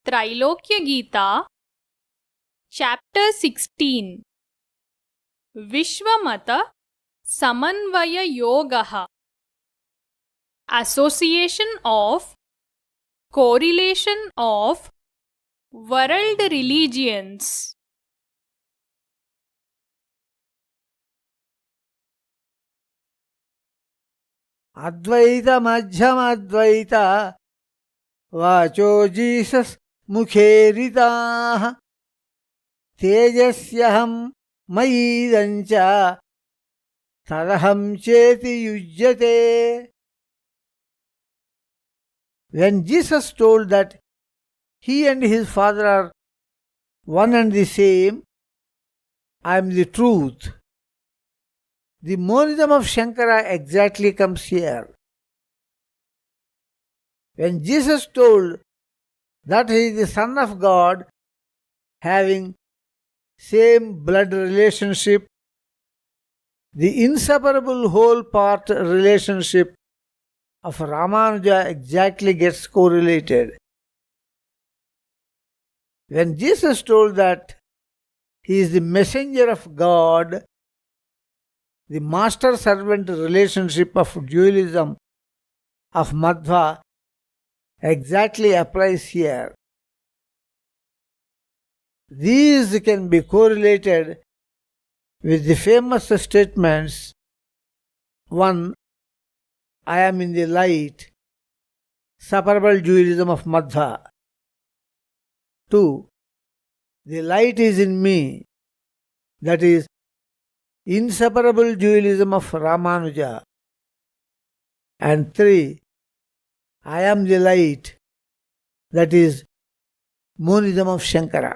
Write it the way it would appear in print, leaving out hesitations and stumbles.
Trailokya Gita, Chapter 16, Vishwamata Samanvaya Yogaha, Association of Correlation of World Religions. ಅದ್ವೈತ ಮಧ್ಯಮದ್ವೈತ ವಾಚೋ Jesus ಮುಖೇರಿತಾಃ ತೇಜಸ್ಯಹಂ ಮಯೀದಂಚ ತದಹಂ ಚೇತಿ ಯುಜ್ಯತೆ. When Jesus told that he and his Father are one and the same, I am the truth, the monism of Shankara exactly comes here. When Jesus told that he is the Son of God, having same blood relationship, the inseparable whole part relationship of Ramanuja exactly gets correlated. When Jesus told that he is the messenger of God, the master-servant relationship of dualism of Madhva exactly applies here. These can be correlated with the famous statements: 1. I am in the light, separable dualism of Madhva. 2. The light is in me, that is inseparable dualism of Ramanuja. And 3. I am the light, that is monism of Shankara.